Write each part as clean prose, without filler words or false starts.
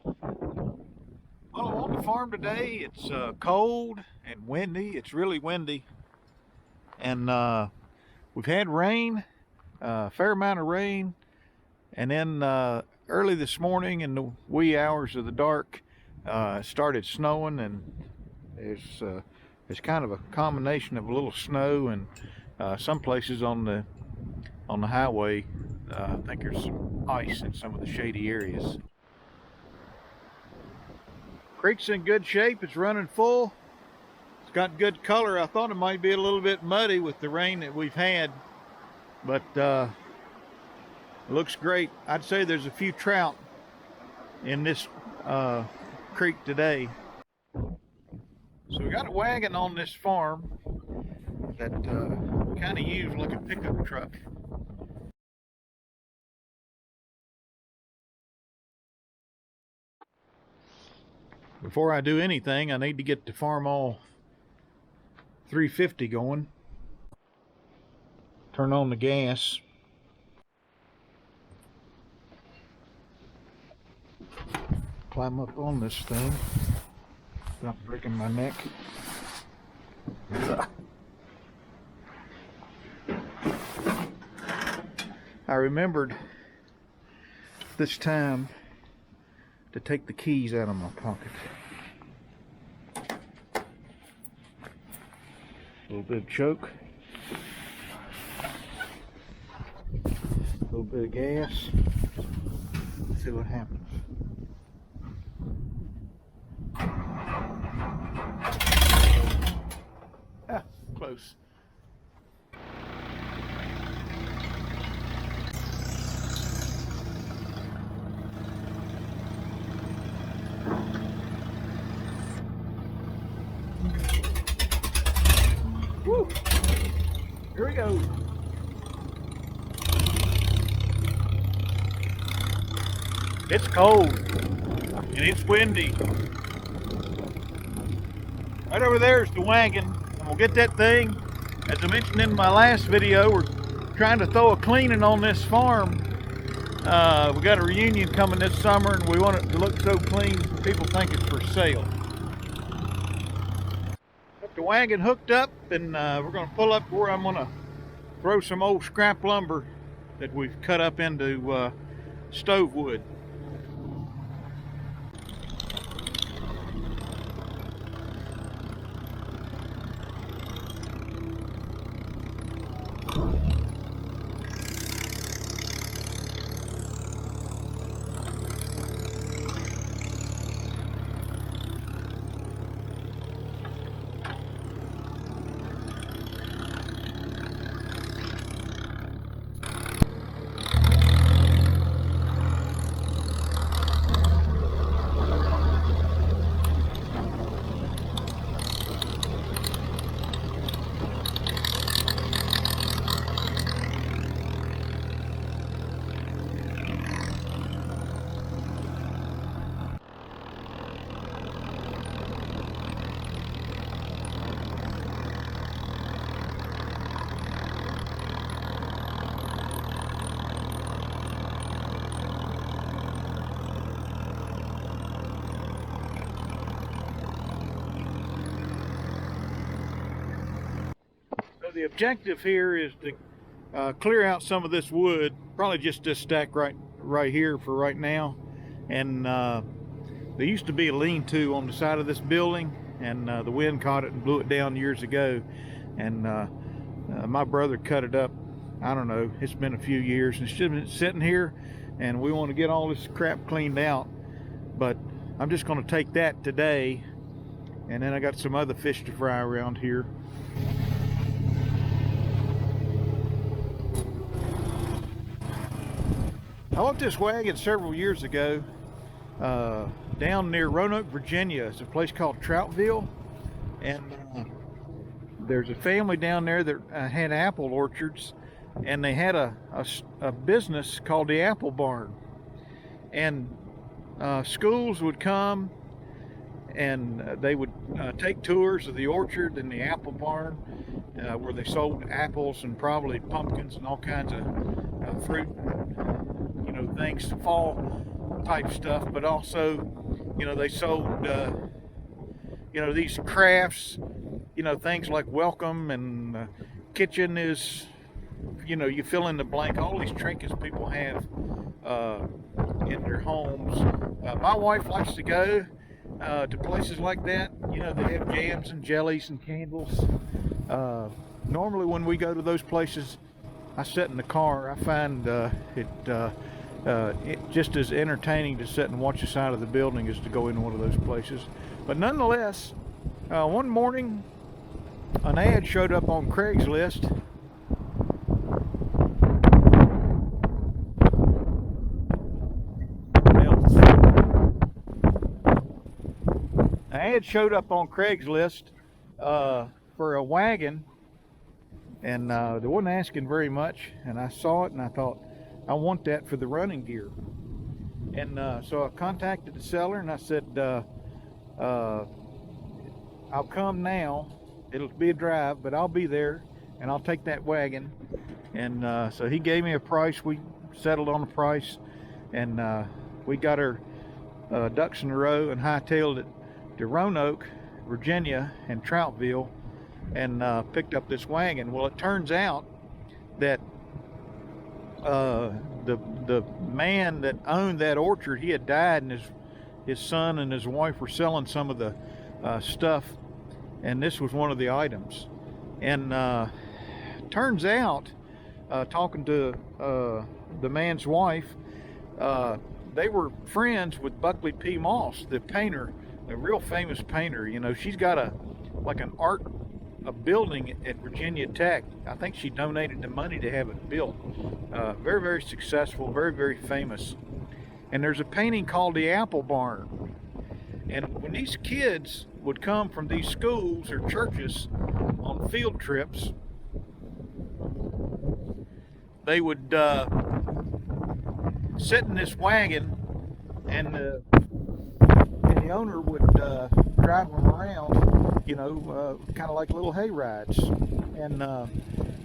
Well, I'm on the farm today. It's cold and windy. It's really windy. And we've had rain, a fair amount of rain. And then early this morning in the wee hours of the dark, it started snowing. And it's kind of a combination of a little snow and some places on the highway. I think there's some ice in some of the shady areas. Creek's in good shape. It's running full. It's got good color. I thought it might be a little bit muddy with the rain that we've had, but it looks great. I'd say there's a few trout in this creek today. So we got a wagon on this farm that kind of used like a pickup truck. Before I do anything, I need to get the Farmall 350 going. Turn on the gas. Climb up on this thing without breaking my neck. I remembered this time to take the keys out of my pocket. A little bit of choke. A little bit of gas. Let's see what happens. Ah, close. Woo. Here we go. It's cold and it's windy. Right over there is the wagon, and we'll get that thing. As I mentioned in my last video, we're trying to throw a cleaning on this farm. We got a reunion coming this summer, and we want it to look so clean people think it's for sale. Got the wagon hooked up, and we're going to pull up where I'm going to throw some old scrap lumber that we've cut up into stove wood. The objective here is to clear out some of this wood, probably just this stack right here for right now. And there used to be a lean-to on the side of this building, and the wind caught it and blew it down years ago. And my brother cut it up. I don't know, it's been a few years, and it's just been sitting here, and we want to get all this crap cleaned out. But I'm just going to take that today, and then I got some other fish to fry around here. I bought this wagon several years ago down near Roanoke, Virginia. It's a place called Troutville, and there's a family down there that had apple orchards, and they had a business called the Apple Barn, and schools would come and they would take tours of the orchard and the apple barn, where they sold apples and probably pumpkins and all kinds of fruit, things, fall type stuff, but also, they sold, these crafts, things like welcome and kitchen is, you fill in the blank, all these trinkets people have in their homes. My wife likes to go to places like that. They have jams and jellies and candles. Normally when we go to those places, I sit in the car. I find it just as entertaining to sit and watch the side of the building as to go into one of those places. But nonetheless, one morning an ad showed up on Craigslist. An ad showed up on Craigslist for a wagon, and they wasn't asking very much, and I saw it and I thought, I want that for the running gear. And so I contacted the seller and I said, I'll come now. It'll be a drive, but I'll be there and I'll take that wagon. And so he gave me a price. We settled on a price, and we got our ducks in a row and hightailed it to Roanoke, Virginia, and Troutville, and picked up this wagon. Well, it turns out that the man that owned that orchard, he had died, and his son and his wife were selling some of the stuff, and this was one of the items. And turns out, talking to the man's wife, they were friends with Buckley Moss, the painter, a real famous painter. She's got a building at Virginia Tech. I think she donated the money to have it built. Very, very successful, very, very famous. And there's a painting called the Apple Barn. And when these kids would come from these schools or churches on field trips, they would sit in this wagon, and the owner would drive them around, kind of like little hay rides. And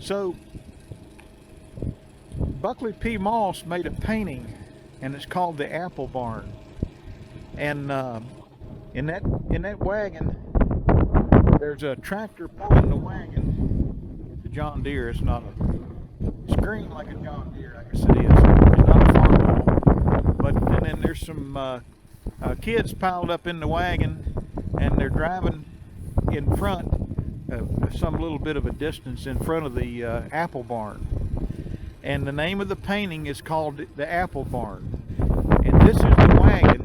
so Buckley P. Moss made a painting, and it's called the Apple Barn. And in that wagon, there's a tractor pulling the wagon. The John Deere is not it's green like a John Deere, I guess it is. It's not a Farmall. But and then there's some kids piled up in the wagon, and they're driving in front, some little bit of a distance in front of the Apple Barn. And the name of the painting is called the Apple Barn. And this is the wagon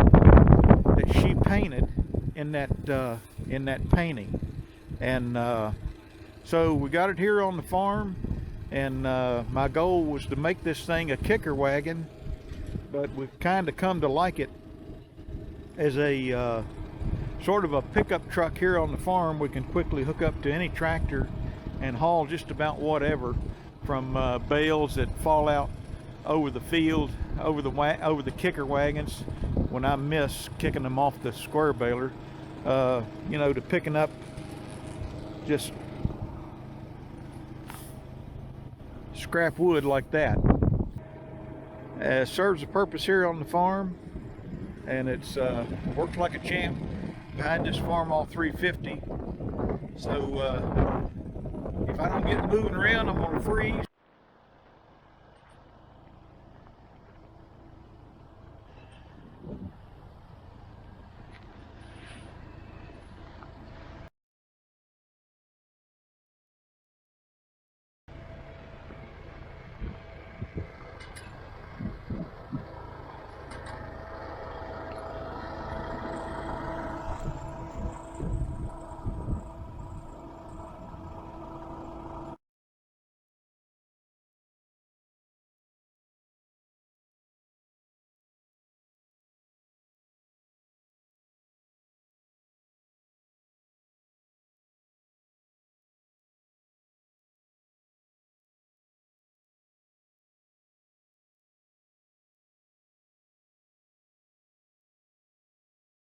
that she painted in that painting. And so we got it here on the farm, and my goal was to make this thing a kicker wagon, but we've kind of come to like it as a sort of a pickup truck here on the farm. We can quickly hook up to any tractor and haul just about whatever, from bales that fall out over the field, over the kicker wagons when I miss kicking them off the square baler, to picking up just scrap wood like that. Serves a purpose here on the farm, and it's works like a champ behind this Farmall 350. So if I don't get moving around, I'm gonna freeze.